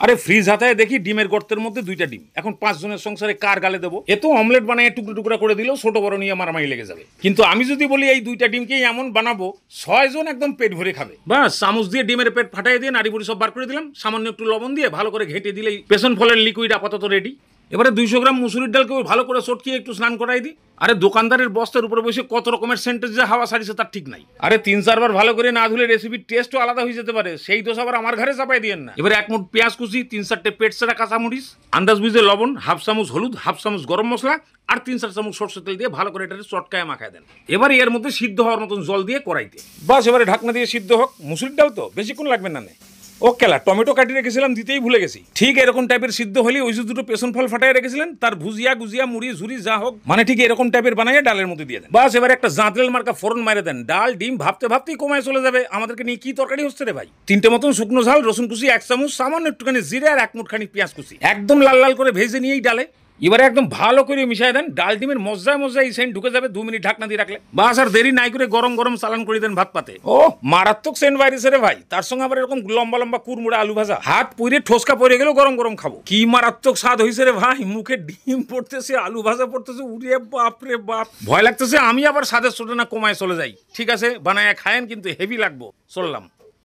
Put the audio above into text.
আরে ফ্রিজ হাতায় দেখি ডিমের গর্তের মধ্যে 2টা ডিম। এখন 5 জনের সংসারে কার গালে দেবো? এ তো অমলেট বানায় টুকরো টুকরা করে দিলেও ছোট বড় নিয়ে মারামারি লেগে যাবে। কিন্তু আমি যদি বলি এই 2টা ডিমকেই এমন বানাবো 6 জন একদম পেট ভরে খাবে, বাস চামচ দিয়ে ডিমের পেট ফাটাই দিয়ে নাড়ি বুড়ি সব বার করে দিলাম, সামান্য একটু লবণ দিয়ে ভালো করে ঘেঁটে দিলেই পেছন ফলের লিকুইড আপাতত রেডি। এবারে 200 গ্রাম মুসুরির ডালকে ভালো করে চটকিয়ে একটু স্নান করাই দিই। আরে দোকানদারের বস্তার উপরে বসে কত রকমের সেন্টেজ যে হাওয়া ছাড়িছে তার ঠিক নাই। আরে 3-4 বার ভালো করে না ধুলে রেসিপির টেস্টও আলাদা হয়ে যেতে পারে, সেই দোষ আবার আমার ঘরে চাপাই দিয়েন না। এবারে 1 মুঠ পেঁয়াজ কুচি, 3-4টে পেট ছাড়া কাঁচামরিচ, আন্দাজ বুঝে লবণ, হাফ চামচ হলুদ, হাফ চামচ গরম মশলা আর 3-4 চামচ সরষের তেল দিয়ে ভালো করে এটা চটকায় মাখায় দেন। এবার এর মধ্যে সিদ্ধ হওয়ার মতন জল দিয়ে কড়াইতে বাস এবারে ঢাকনা দিয়ে সিদ্ধ হোক। মুসুরির ডাল তো বেশিক্ষণ লাগবে না। ও কেলা টমেটো কাটিয়ে রেখেছিলাম, দিতেই ভুলে গেছি। ঠিক এরকম টাইপের সিদ্ধ হলে ওই যে 2টো পেছন ফল ফাটাই রেখেছিলেন তার ভুজিয়া গুজিয়া মুড়ি ঝুরি যা হোক মানে ঠিক এরকম টাইপের বানাইয়া ডালের মধ্যে দিয়ে দেন। বাস এবার একটা জাঁতলেল মার্কা ফোড়ন মারে দেন। ডাল ডিম ভাবতে ভাবতেই কমায় চলে যাবে। আমাদেরকে নিয়ে কি তরকারি হচ্ছে রে ভাই? 3টে মতন শুকনো ঝাল, রসুন কুচি 1 চামচ, সামান্য একটুখানি জিরে আর 1 মুঠখানি পেঁয়াজ কুচি একদম লাল লাল করে ভেজে নিয়েই ডালে এবারে একদম ভালো করে মিশাই দেন। ডাল ডিমের মজায় মজায় এই সেন্ট ঢুকে যাবে 2 মিনিট ঢাকনা দিয়ে রাখলে। বাস আর দেরি নাই করে গরম গরম চালান করে দেন ভাত পাতে। ও মারাত্মক সেন্ট বাইরেছে রে ভাই, তার সঙ্গে আবার এরকম লম্বা লম্বা কুরমুড়া আলু ভাজা, হাত পুড়ে ঠোসকা পড়ে গেলেও গরম গরম খাবো। কি মারাত্মক স্বাদ হয়েছে রে ভাই, মুখে ডিম পড়তেছে, আলু ভাজা পড়তেছে, উড়িয়ে বাপ রে বাপ, ভয় লাগতেছে আমি আবার স্বাদের ছোট না কমায় চলে যাই। ঠিক আছে বানায় খায়েন, কিন্তু হেভি লাগবো। চললাম।